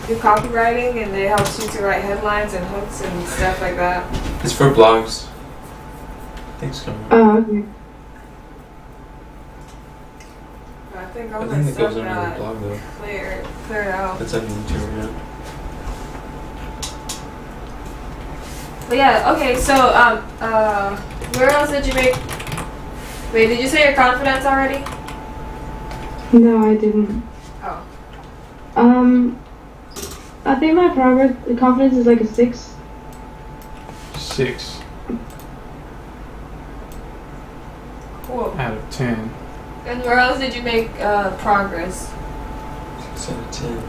do copywriting, and it helps you to write headlines and hooks and stuff like that. It's for blogs. Thanks, Cameron. Oh, okay. I think all I my think it stuff goes under the got blog though. cleared out. That's under the material. But yeah, okay, so, where else did you make... Wait, did you say your confidence already? No, I didn't. Oh. I think my progress, the confidence is like a 6. 6 Cool. out of 10. And where else did you make progress? 6 out of 10.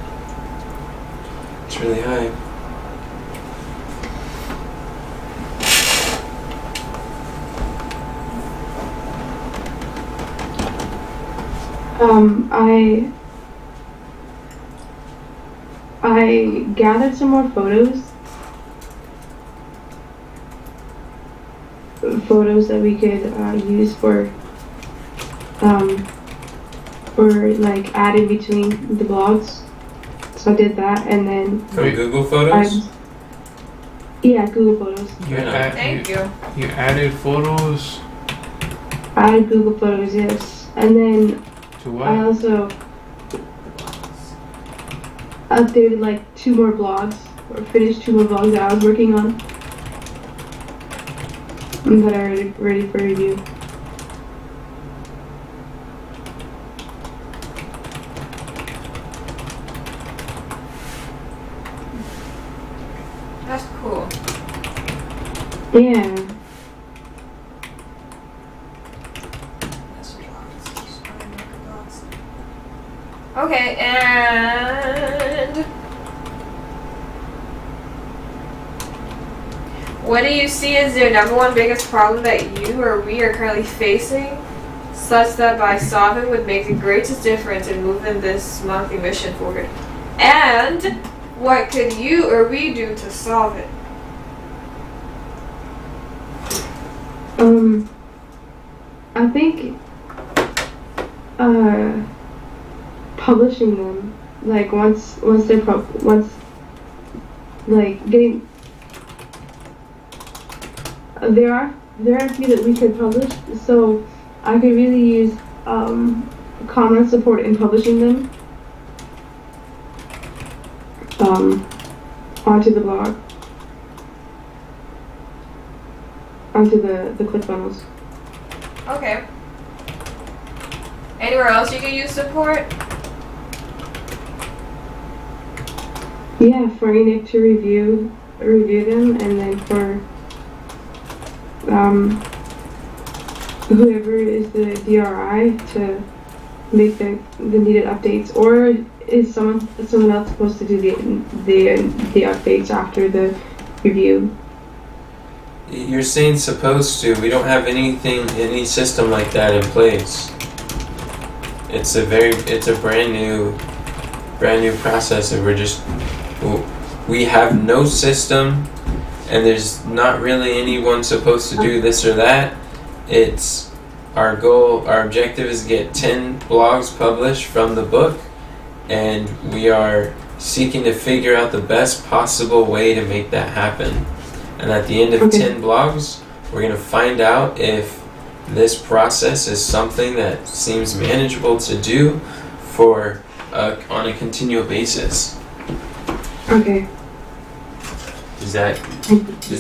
It's really high. I gathered some more photos that we could use for like adding between the blogs. So I did that, and then From Google Photos? yeah, Google Photos. You, Yeah. Thank you. you added photos I added Google Photos, yes, and then to what? I also updated like 2 more blogs, or finished 2 more blogs that I was working on, and that are ready for review. That's cool. Yeah. Okay, and what do you see as your number one biggest problem that you or we are currently facing, such that by solving would make the greatest difference in moving this monthly mission forward? And what could you or we do to solve it? I think publishing them, like once they're like getting there are a few that we could publish, so I could really use comment support in publishing them onto the blog, onto the ClickFunnels. Okay. Anywhere else you can use support? Yeah, for Enoch to review them, and then for whoever is the DRI to make the needed updates, or is someone else supposed to do the updates after the review? You're saying supposed to. We don't have any system like that in place. It's a brand new process, and we have no system, and there's not really anyone supposed to do this or that. It's our goal, our objective is to get 10 blogs published from the book, and we are seeking to figure out the best possible way to make that happen. And at the end of 10 blogs, we're going to find out if this process is something that seems manageable to do on a continual basis. Okay. Does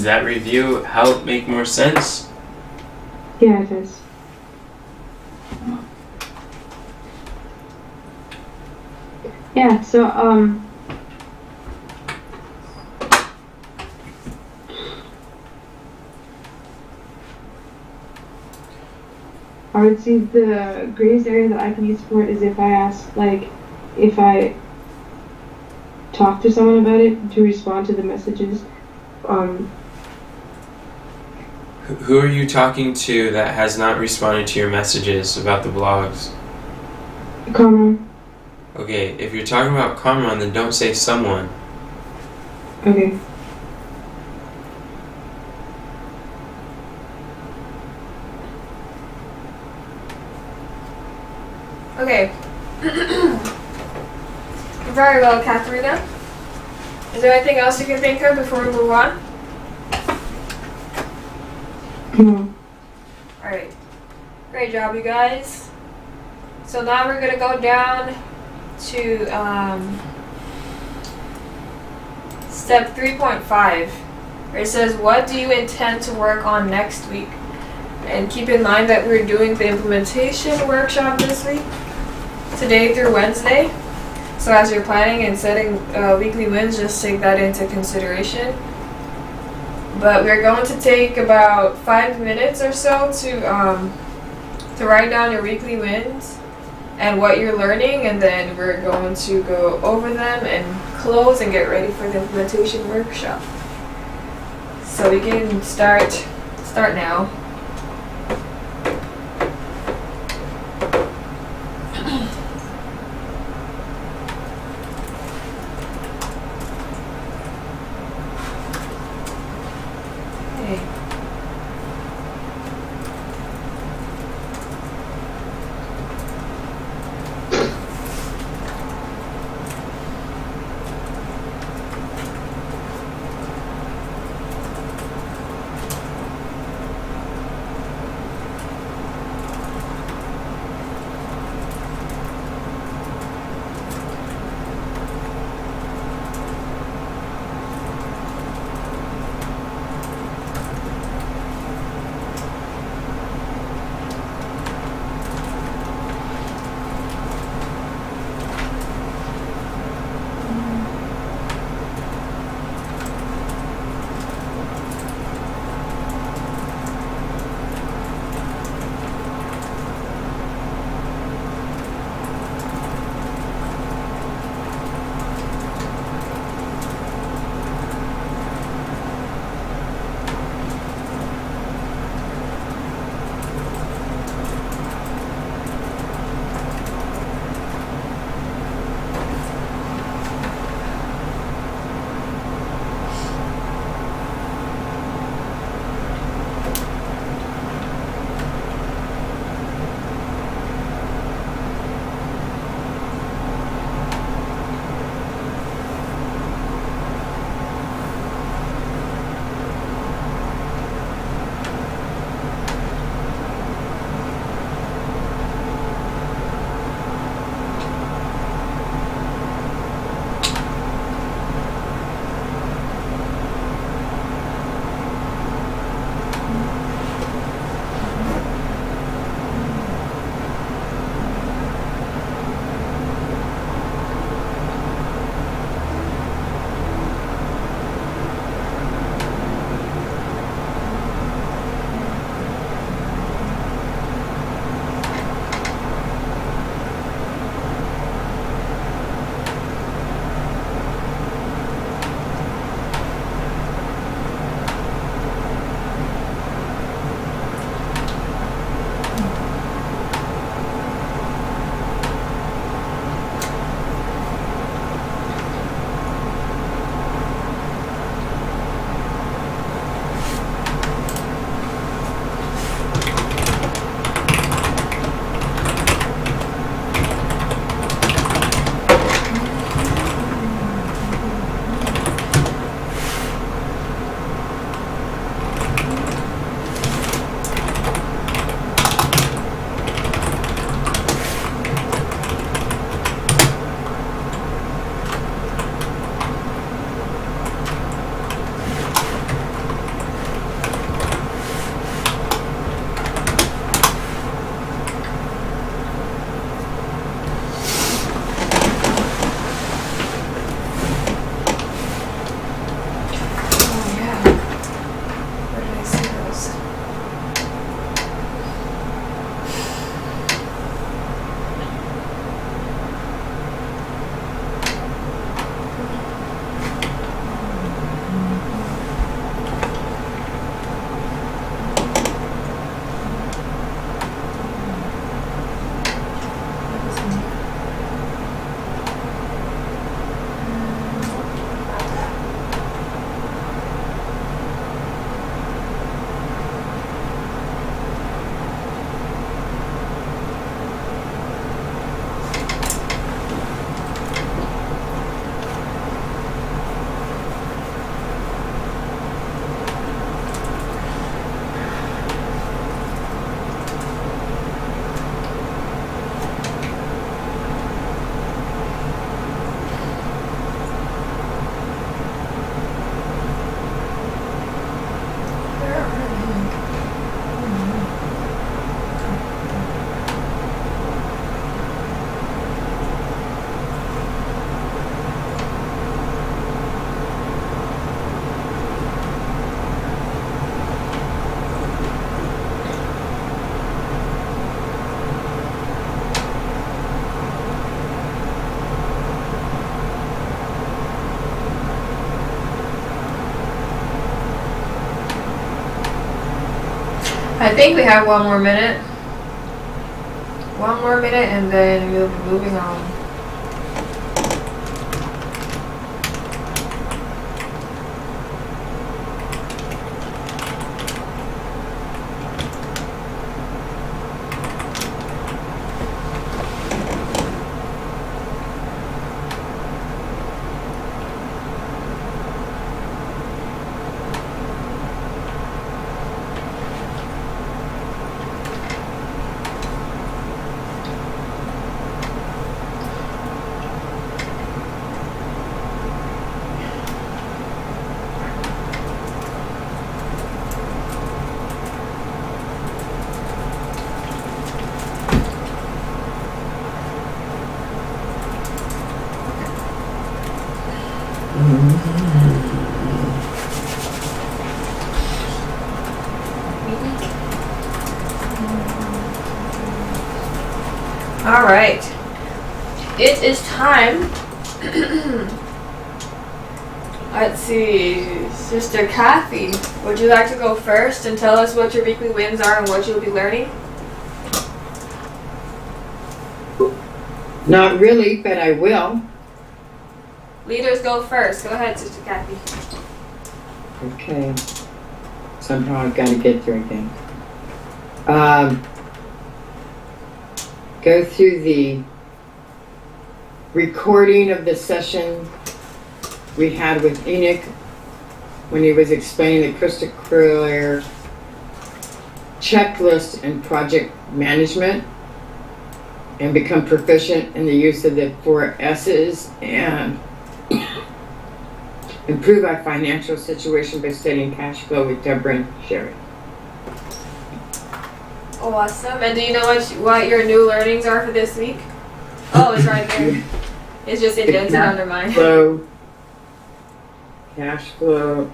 that review help make more sense? Yeah, it does. Yeah, so I would see the greatest area that I can use support is if I talk to someone about it to respond to the messages. Who are you talking to that has not responded to your messages about the blogs? Kamran. Okay, if you're talking about Kamran, then don't say someone. Okay. Okay. Very well, Katharina. Is there anything else you can think of before we move on? No. Alright. Great job, you guys. So now we're gonna go down to step 3.5. where it says, what do you intend to work on next week? And keep in mind that we're doing the implementation workshop this week, today through Wednesday. So as you're planning and setting weekly wins, just take that into consideration. But we're going to take about 5 minutes or so to write down your weekly wins and what you're learning, and then we're going to go over them and close and get ready for the implementation workshop. So we can start now. I think we have one more minute. One more minute and then we'll be moving on. All right. It is time. Let's see. Sister Kathy, would you like to go first and tell us what your weekly wins are and what you'll be learning? Not really, but I will. Leaders go first. Go ahead, Sister Kathy. Okay. Somehow I've got to get there again. Go through the recording of the session we had with Enoch when he was explaining the crystal clear checklist and project management, and become proficient in the use of the 4 S's and improve our financial situation by studying cash flow with Deborah and Sherry. Awesome. And do you know what your new learnings are for this week? Oh, it's right there. It's just indented under mine. Cash flow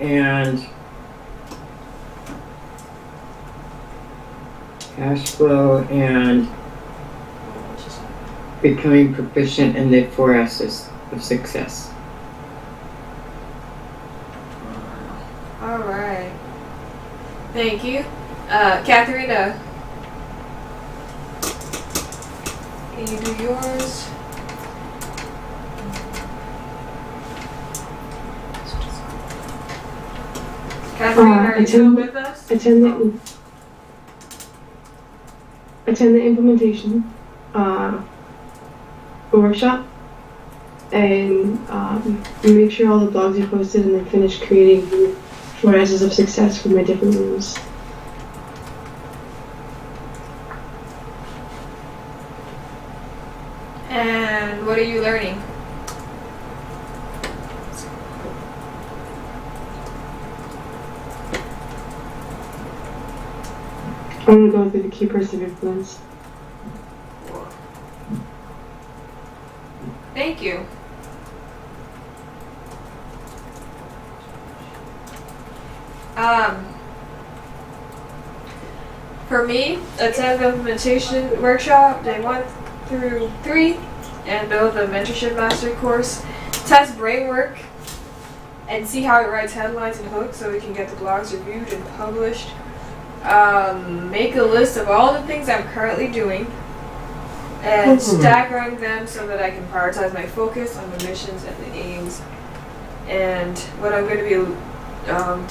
and becoming proficient in the 4 S's of success. All right. Thank you. Katharina, can you do yours? Katharina, are you still with us? Attend the implementation workshop, and make sure all the blogs are posted, and then finish creating 4 S's of success for my different rooms. And what are you learning? I'm going to go through the key person of influence. Thank you. For me, attend the implementation workshop day 1 through 3 and build the mentorship mastery course. Test brain work and see how it writes headlines and hooks so we can get the blogs reviewed and published. Make a list of all the things I'm currently doing and staggering them so that I can prioritize my focus on the missions and the aims. And what I'm going to be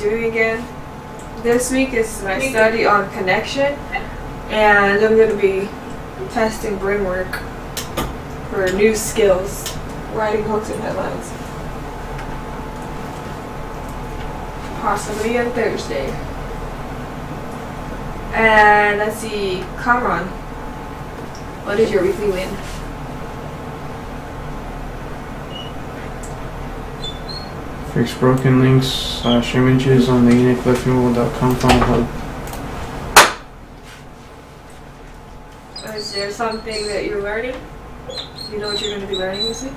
doing again this week is my study on connection, and I'm going to be testing brain work for new skills, writing hooks and headlines. Possibly on Thursday. And let's see, Kamran, what is your weekly win? Fix broken links / images on the EnochLiftRemoval.com file hub. Is there something that you're learning? Do you know what you're going to be learning this week?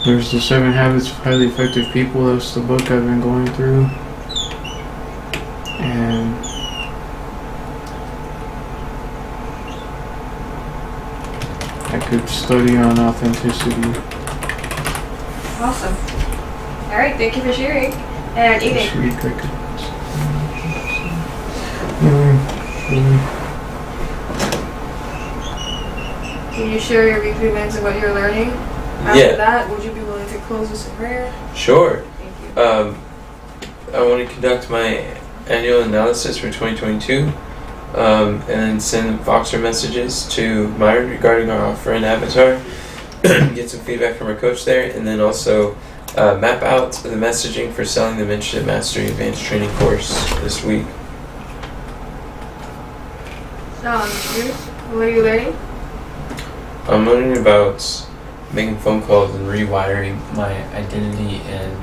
There's the 7 Habits of Highly Effective People. That's the book I've been going through. And I could study on authenticity. Awesome. All right, thank you for sharing and eating. This week I could. Can you share your weekly wins and what you're learning? After that, would you be willing to close with some prayer? Sure. Thank you. I want to conduct my annual analysis for 2022, and then send Voxer messages to Myron regarding our offer and avatar. Get some feedback from our coach there, and then also map out the messaging for selling the Mentorship Mastery Advanced Training course this week. What are you learning? I'm learning about making phone calls and rewiring my identity and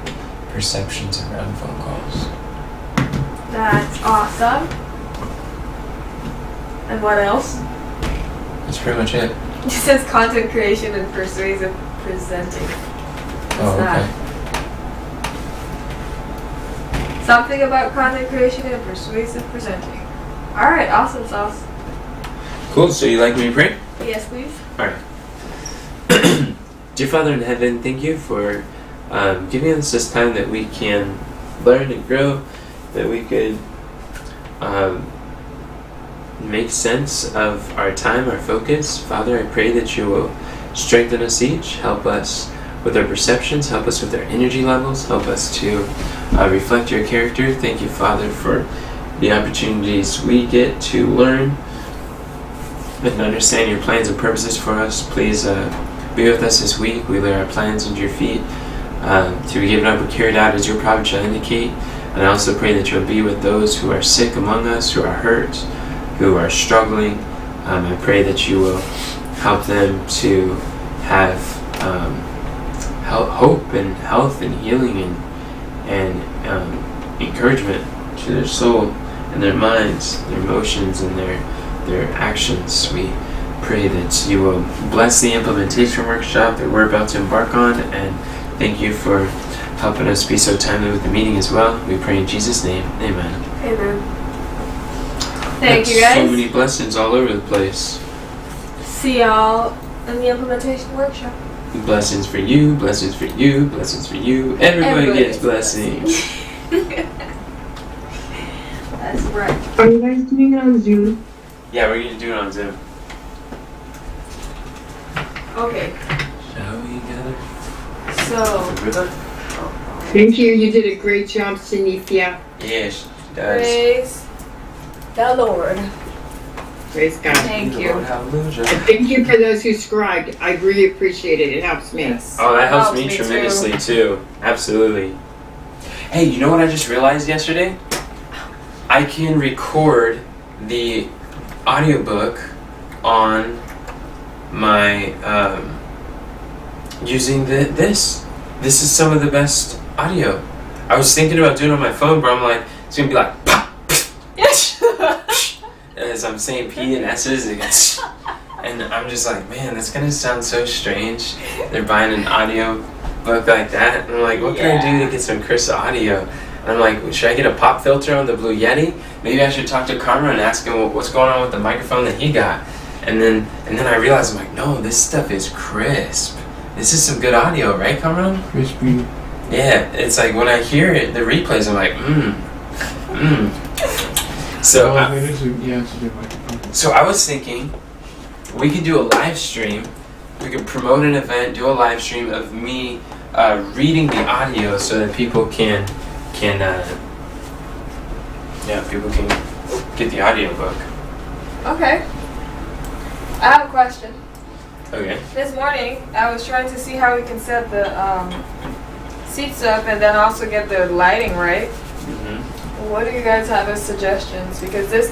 perceptions around phone calls. That's awesome. And what else? That's pretty much it. It says content creation and persuasive presenting. What's that? Something about content creation and persuasive presenting. Alright, awesome sauce. Cool, so you like me to pray? Yes, please. Alright. Dear Father in heaven, thank you for giving us this time that we can learn and grow, that we could make sense of our time, our focus. Father, I pray that you will strengthen us each, help us with our perceptions, help us with our energy levels, help us to reflect your character. Thank you, Father, for the opportunities we get to learn and understand your plans and purposes for us. Please be with us this week. We lay our plans under your feet to be given up and carried out as your providence shall indicate. And I also pray that you'll be with those who are sick among us, who are hurt, who are struggling. I pray that you will help them to have hope and health and healing and encouragement to their soul and their minds, their emotions, and their actions. We pray that you will bless the implementation workshop that we're about to embark on, and thank you for helping us be so timely with the meeting as well. We pray in Jesus' name. Amen. Amen. Thank you, guys. So many blessings all over the place. See y'all in the implementation workshop. Blessings for you, blessings for you, blessings for you. Everybody gets blessings. That's right. Are you guys doing it on Zoom? Yeah, we're going to do it on Zoom. Okay, Shall we gather? so Thank you. You did a great job, Sinithia. Yes, she does. praise the Lord. Praise God. Thank you. Hallelujah. And thank you for those who scribed. I really appreciate it. It helps me. Yes. Oh, that helps me too. tremendously too. Absolutely. Hey, you know what I just realized yesterday? I can record the audiobook on my using this. This is some of the best audio. I was thinking about doing it on my phone, but I'm like, it's gonna be like pop, as I'm saying P and S's, and I'm just like, man, that's gonna sound so strange. They're buying an audio book like that, and I'm like, what can I do to get some crisp audio? And I'm like, should I get a pop filter on the Blue Yeti? Maybe I should talk to Karma and ask him what's going on with the microphone that he got. And then I realized, I'm like, no, this stuff is crisp. This is some good audio, right, Karma? Crispy. Yeah, it's like when I hear it, the replays, I'm like, So, It's a good microphone. so I was thinking we could do a live stream. We could promote an event, do a live stream of me reading the audio so that people can get the audio book. Okay. I have a question. Okay. This morning, I was trying to see how we can set the seats up and then also get the lighting right. Mm-hmm. What do you guys have as suggestions? Because this